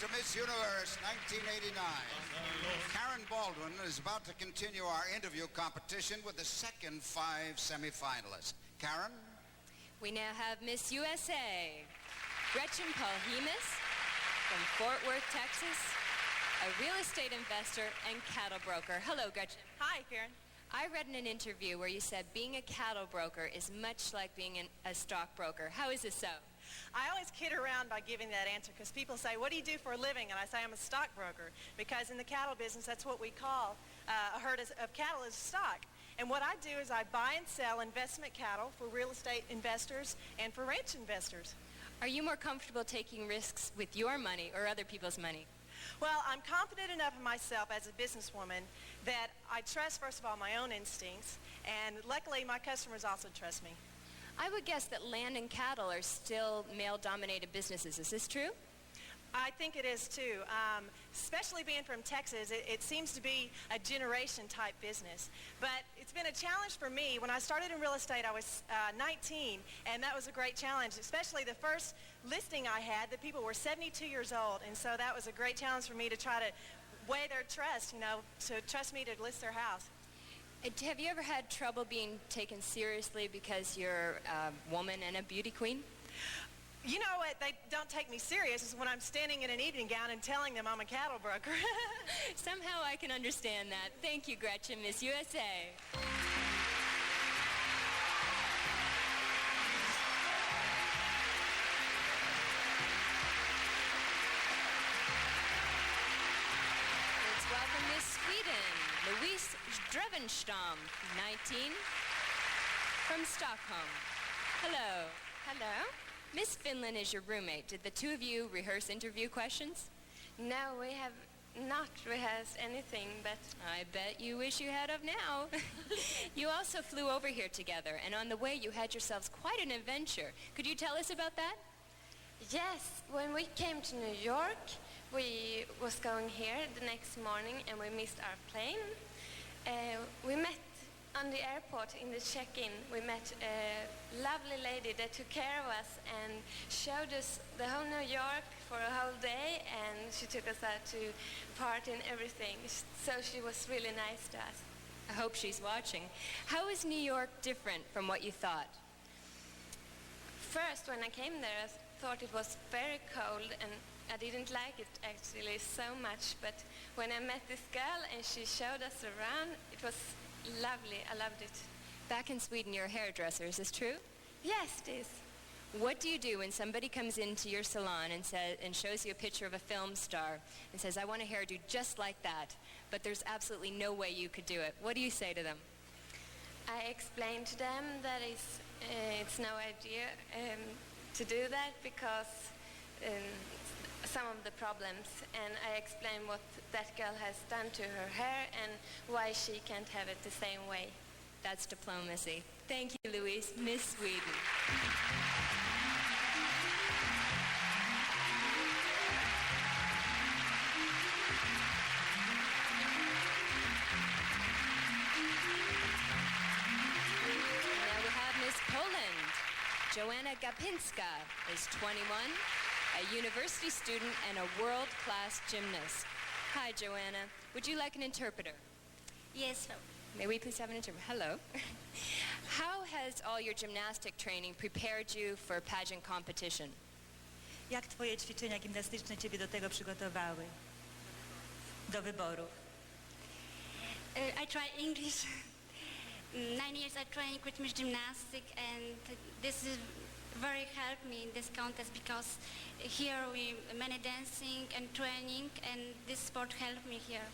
to Miss Universe 1989. Karen Baldwin is about to continue our interview competition with the second 5 semifinalists. Karen? We now have Miss USA, Gretchen Polhemus from Fort Worth, Texas, a real estate investor and cattle broker. Hello, Gretchen. Hi, Karen. I read in an interview where you said being a cattle broker is much like being a stockbroker. How is this so? I always kid around by giving that answer because people say, what do you do for a living? And I say I'm a stockbroker because in the cattle business, that's what we call a herd of cattle is stock. And what I do is I buy and sell investment cattle for real estate investors and for ranch investors. Are you more comfortable taking risks with your money or other people's money? Well, I'm confident enough in myself as a businesswoman that I trust, first of all, my own instincts, and luckily my customers also trust me. I would guess that land and cattle are still male-dominated businesses. Is this true? I think it is too. Especially being from Texas, it seems to be a generation-type business. But it's been a challenge for me. When I started in real estate, I was 19, and that was a great challenge, especially the first listing I had, the people were 72 years old, and so that was a great challenge for me to try to weigh their trust, to trust me to list their house. Have you ever had trouble being taken seriously because you're a woman and a beauty queen? You know what they don't take me serious is when I'm standing in an evening gown and telling them I'm a cattle broker. Somehow I can understand that. Thank you, Gretchen, Miss USA. Let's welcome Miss Sweden, Louise Drevenstam, 19, from Stockholm. Hello. Hello. Miss Finland is your roommate. Did the two of you rehearse interview questions? No, we have not rehearsed anything, but... I bet you wish you had of now. You also flew over here together, and on the way you had yourselves quite an adventure. Could you tell us about that? Yes, when we came to New York, we was going here the next morning and we missed our plane. We met on the airport in the check-in. We met a lovely lady that took care of us and showed us the whole New York for a whole day, and she took us out to party and everything. So she was really nice to us. I hope she's watching. How is New York different from what you thought? First, when I came there, I thought it was very cold and I didn't like it actually so much, but when I met this girl and she showed us around, it was lovely. I loved it. Back in Sweden, you're a hairdresser. Is this true? Yes, it is. What do you do when somebody comes into your salon and shows you a picture of a film star and says, I want a hairdo just like that, but there's absolutely no way you could do it? What do you say to them? I explain to them that it's no idea to do that because some of the problems, and I explain what that girl has done to her hair and why she can't have it the same way. That's diplomacy. Thank you, Louise. Miss Sweden. Now we have Miss Poland. Joanna Gapinska is 21. A university student and a world-class gymnast. Hi, Joanna. Would you like an interpreter? Yes, sir. May we please have an interpreter? Hello. How has all your gymnastic training prepared you for pageant competition? Jak twoje ćwiczenia gimnastyczne ciebie do tego przygotowały? Do wyborów? I try English. 9 years I trained rhythmic gymnastics, and this is very helped me in this contest because here we many dancing and training, and this sport helped me here.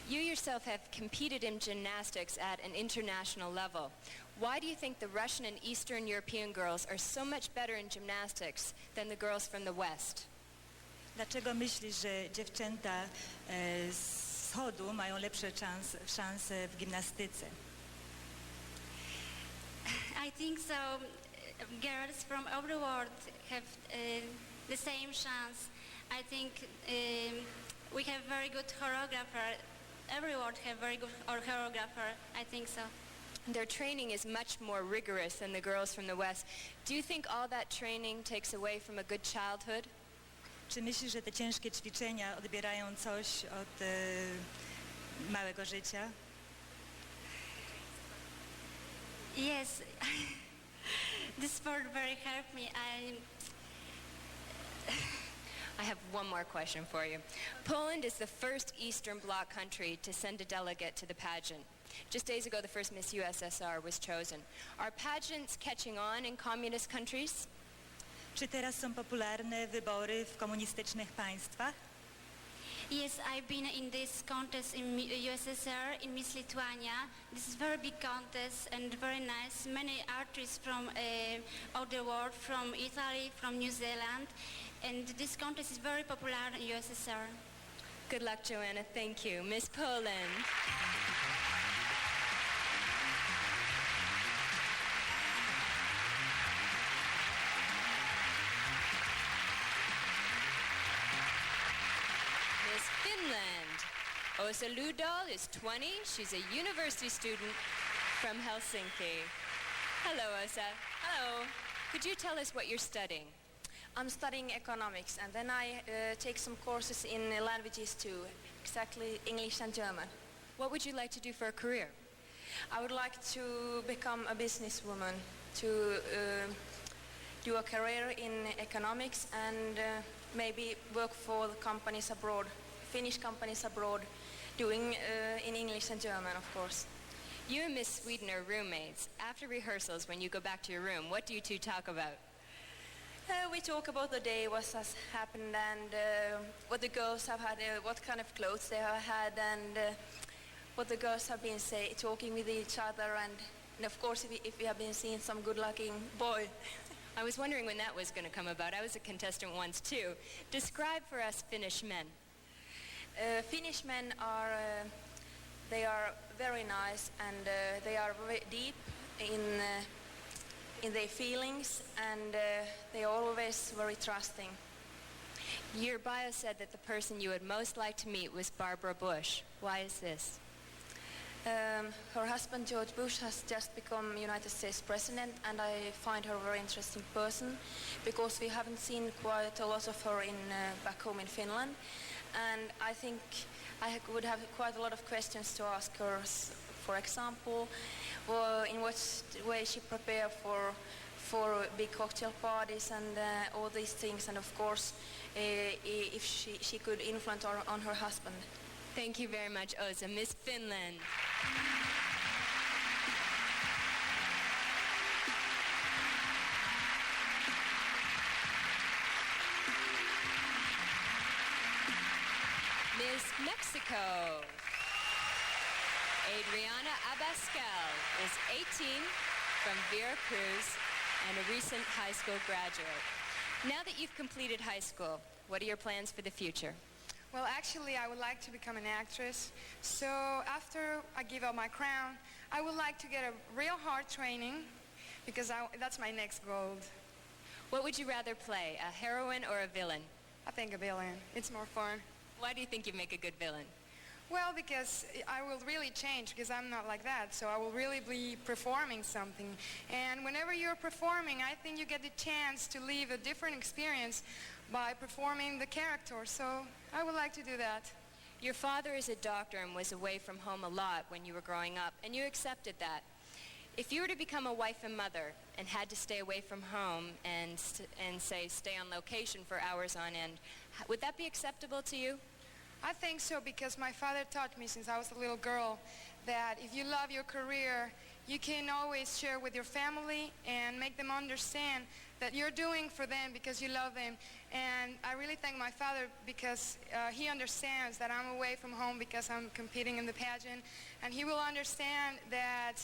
You yourself have competed in gymnastics at an international level. Why do you think the Russian and Eastern European girls are so much better in gymnastics than the girls from the West? Dlaczego myślisz, że dziewczęta z wschodu mają lepsze szanse w gimnastyce? I think so. Girls from all the world have the same chance. I think we have very good choreographer. Every world have very good choreographer. I think so. Their training is much more rigorous than the girls from the West. Do you think all that training takes away from a good childhood? Czy myślisz, że te ciężkie ćwiczenia odbierają coś od małego życia? Yes, this sport very helped me. I have one more question for you. Poland is the first Eastern Bloc country to send a delegate to the pageant. Just days ago, the first Miss USSR was chosen. Are pageants catching on in communist countries? Czy teraz są popularne wybory w komunistycznych państwach? Yes, I've been in this contest in USSR, in Miss Lithuania. This is very big contest and very nice. Many artists from all the world, from Italy, from New Zealand. And this contest is very popular in USSR. Good luck, Joanna. Thank you. Miss Poland. Miss Finland. Åsa Ludahl is 20. She's a university student from Helsinki. Hello, Åsa. Hello. Could you tell us what you're studying? I'm studying economics, and then I take some courses in languages too, exactly English and German. What would you like to do for a career? I would like to become a businesswoman, to do a career in economics and maybe work for the companies abroad, Finnish companies abroad, doing in English and German, of course. You and Miss Sweden are roommates. After rehearsals, when you go back to your room, what do you two talk about? We talk about the day, what has happened, and what the girls have had, what kind of clothes they have had, and what the girls have been talking with each other, and of course if we have been seeing some good-looking boy. I was wondering when that was going to come about. I was a contestant once too. Describe for us Finnish men. Finnish men are, they are very nice, and they are very deep in their feelings, and they are always very trusting. Your bio said that the person you would most like to meet was Barbara Bush. Why is this? Her husband George Bush has just become United States President, and I find her a very interesting person because we haven't seen quite a lot of her back home in Finland, and I think I would have quite a lot of questions to ask her. For example, in what way she prepared for big cocktail parties and all these things, and of course if she could influence on her husband. Thank you very much, Åsa. Miss Finland. Miss Mexico. Adriana Abascal is 18 from Veracruz and a recent high school graduate. Now that you've completed high school, what are your plans for the future? Well, actually, I would like to become an actress. So after I give up my crown, I would like to get a real hard training because that's my next goal. What would you rather play, a heroine or a villain? I think a villain. It's more fun. Why do you think you'd make a good villain? Well, because I will really change because I'm not like that. So I will really be performing something. And whenever you're performing, I think you get the chance to live a different experience by performing the character. So I would like to do that. Your father is a doctor and was away from home a lot when you were growing up, and you accepted that. If you were to become a wife and mother and had to stay away from home and say stay on location for hours on end, would that be acceptable to you? I think so because my father taught me since I was a little girl that if you love your career, you can always share with your family and make them understand that you're doing for them because you love them. And I really thank my father because he understands that I'm away from home because I'm competing in the pageant, and he will understand that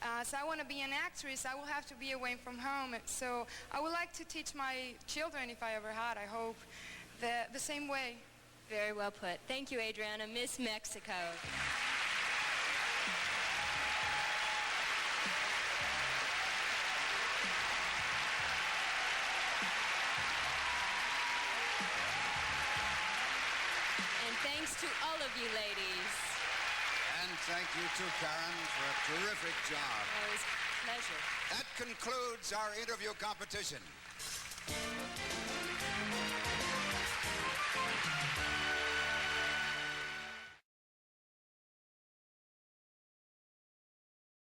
as I want to be an actress, I will have to be away from home. So I would like to teach my children, if I ever had, I hope, the same way. Very well put. Thank you, Adriana. Miss Mexico. And thanks to all of you ladies. And thank you to Karen for a terrific job. It was a pleasure. That concludes our interview competition.